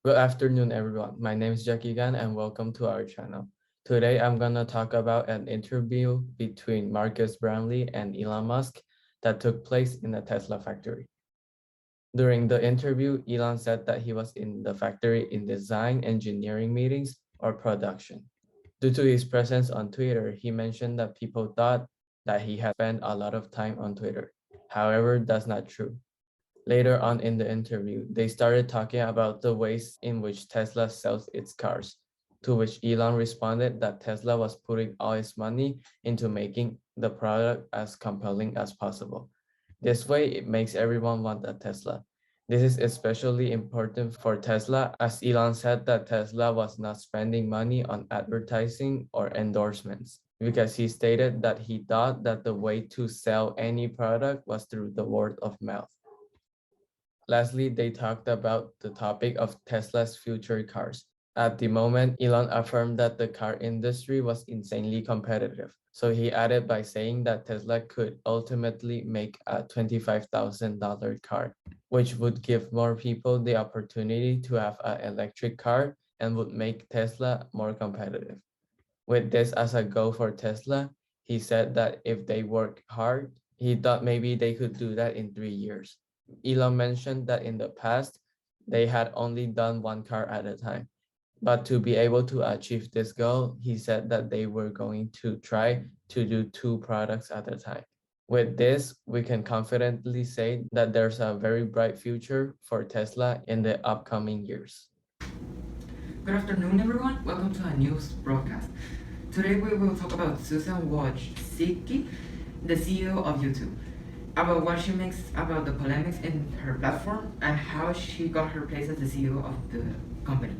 Good afternoon, everyone. My name is Jackie Gan, and welcome to our channel. Today, I'm gonna talk about an interview between Marcus Brownlee and Elon Musk that took place in the Tesla factory. During the interview, Elon said that he was in the factory in design engineering meetings or production. Due to his presence on Twitter, he mentioned that people thought that he had spent a lot of time on Twitter. However, that's not true. Later on in the interview, they started talking about the ways in which Tesla sells its cars, to which Elon responded that Tesla was putting all its money into making the product as compelling as possible. This way, it makes everyone want a Tesla. This is especially important for Tesla, as Elon said that Tesla was not spending money on advertising or endorsements, because he stated that he thought that the way to sell any product was through the word of mouth. Lastly, they talked about the topic of Tesla's future cars. At the moment, Elon affirmed that the car industry was insanely competitive. So he added by saying that Tesla could ultimately make a $25,000 car, which would give more people the opportunity to have an electric car and would make Tesla more competitive. With this as a goal for Tesla, he said that if they work hard, he thought maybe they could do that in 3 years. Elon mentioned that in the past, they had only done one car at a time. But to be able to achieve this goal, he said that they were going to try to do two products at a time. With this, we can confidently say that there's a very bright future for Tesla in the upcoming years. Good afternoon, everyone. Welcome to a news broadcast. Today we will talk about Susan Wojcicki, the CEO of YouTube, about what she makes about the polemics in her platform and how she got her place as the CEO of the company.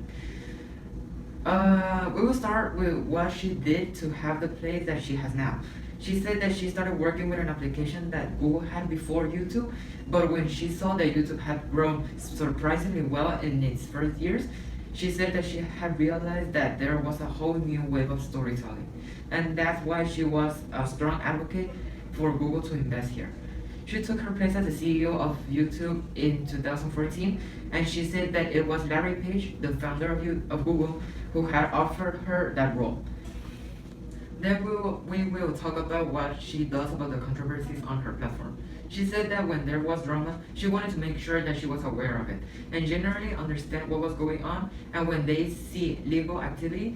We will start with what she did to have the place that she has now. She said that she started working with an application that Google had before YouTube, but when she saw that YouTube had grown surprisingly well in its first years, she said that she had realized that there was a whole new wave of storytelling, and that's why she was a strong advocate for Google to invest here. She took her place as the CEO of YouTube in 2014, and she said that it was Larry Page, the founder of Google, who had offered her that role. Then we will talk about what she does about the controversies on her platform. She said that when there was drama, she wanted to make sure that she was aware of it and generally understand what was going on. And when they see legal activity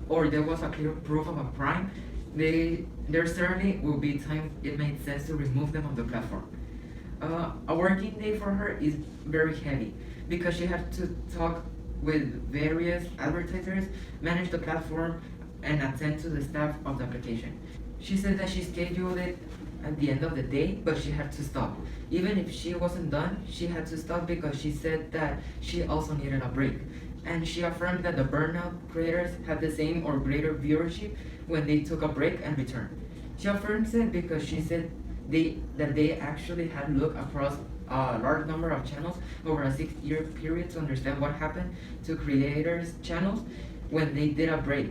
or there was a clear proof of a crime, there certainly will be times it made sense to remove them on the platform. A working day for her is very heavy because she had to talk with various advertisers, manage the platform, and attend to the staff of the application. She said that she scheduled it at the end of the day, but she had to stop. Even if she wasn't done, she had to stop because she said that she also needed a break. And she affirmed that the burnout creators had the same or greater viewership when they took a break and returned. She affirms it because she said they actually had looked across a large number of channels over a 6-year period to understand what happened to creators' channels when they did a break.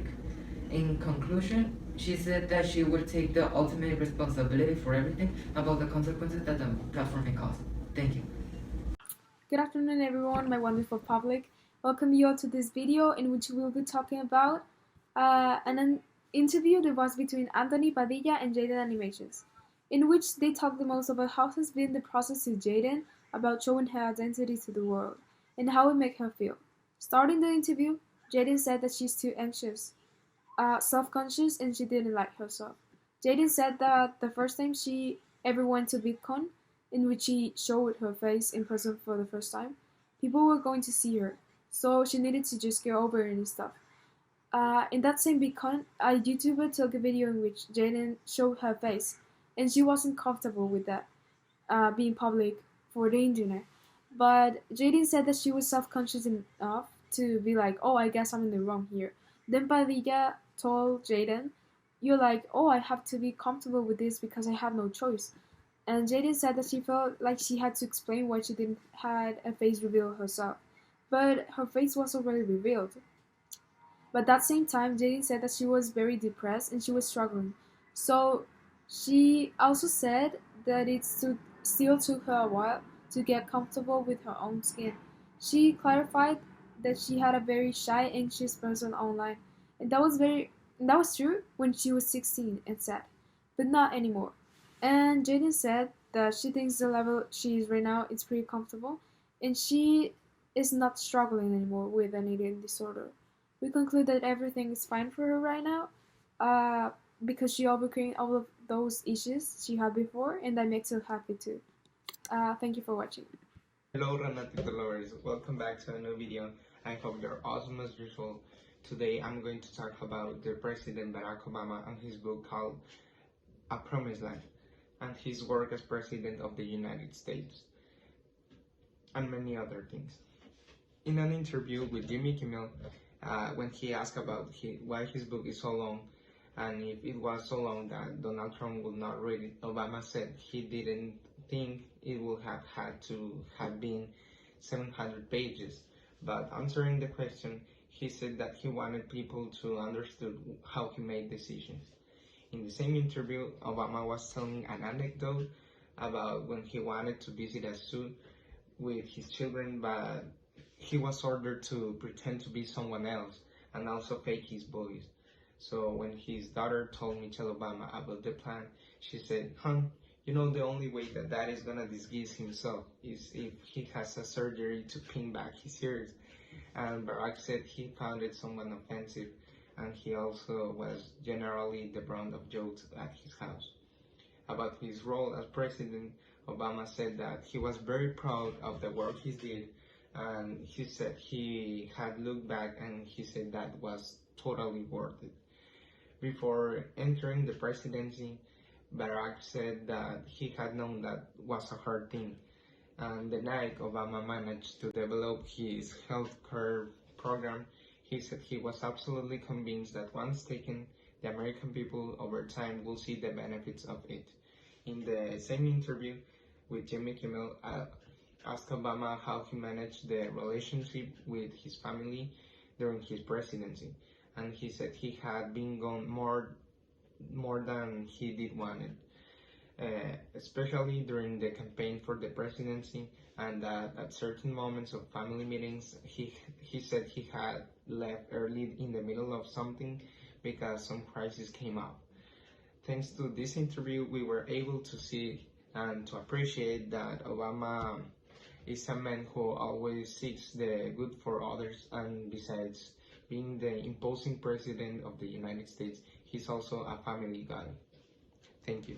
In conclusion, she said that she would take the ultimate responsibility for everything about the consequences that the platform may cause. Thank you. Good afternoon, everyone, my wonderful public. Welcome you all to this video in which we will be talking about an interview that was between Anthony Padilla and Jaden Animations, in which they talk the most about how has been the process to Jaden about showing her identity to the world and how it made her feel. Starting the interview, Jaden said that she's too anxious, self-conscious, and she didn't like herself. Jaden said that the first time she ever went to VidCon, in which she showed her face in person for the first time, people were going to see her, so she needed to just get over it and stuff. In that same VidCon, a YouTuber took a video in which Jaden showed her face, and she wasn't comfortable with that, being public for the internet. But Jaden said that she was self-conscious enough to be like, oh, I guess I'm in the wrong here. Then Padilla told Jaden, you're like, oh, I have to be comfortable with this because I have no choice. And Jaden said that she felt like she had to explain why she didn't had a face reveal herself. But her face was already revealed. But that same time, Jaden said that she was very depressed and she was struggling. So she also said that still took her a while to get comfortable with her own skin. She clarified that she had a very shy, anxious person online, and that was true when she was 16 and sad, but not anymore. And Jaden said that she thinks the level she is right now is pretty comfortable, and she is not struggling anymore with an eating disorder. We conclude that everything is fine for her right now, uh, because she overcame all of those issues she had before, and that makes her happy too. Thank you for watching. Hello Ranatito lovers, welcome back to a new video. I hope you're awesome as usual. Today I'm going to talk about the President Barack Obama and his book called A Promised Land and his work as President of the United States and many other things. In an interview with Jimmy Kimmel, when he asked about why his book is so long and if it was so long that Donald Trump would not read it, Obama said he didn't think it would have had to have been 700 pages. But answering the question, he said that he wanted people to understand how he made decisions. In the same interview, Obama was telling an anecdote about when he wanted to visit a zoo with his children, but he was ordered to pretend to be someone else and also fake his voice. So when his daughter told Michelle Obama about the plan, she said, "Hon, you know the only way that Dad is gonna disguise himself is if he has a surgery to pin back his ears." And Barack said he found it somewhat offensive, and he also was generally the brunt of jokes at his house. About his role as president, Obama said that he was very proud of the work he did, and he said he had looked back and he said that was totally worth it. Before entering the presidency, Barack said that he had known that was a hard thing, and the night Obama managed to develop his health care program, he said he was absolutely convinced that once taken, the American people over time will see the benefits of it. In the same interview with Jimmy Kimmel, asked Obama how he managed the relationship with his family during his presidency, and he said he had been gone more than he did wanted, especially during the campaign for the presidency, and that at certain moments of family meetings, he said he had left early in the middle of something because some crisis came up. Thanks to this interview, we were able to see and to appreciate that Obama is a man who always seeks the good for others, and besides being the imposing president of the United States, he's also a family guy. Thank you.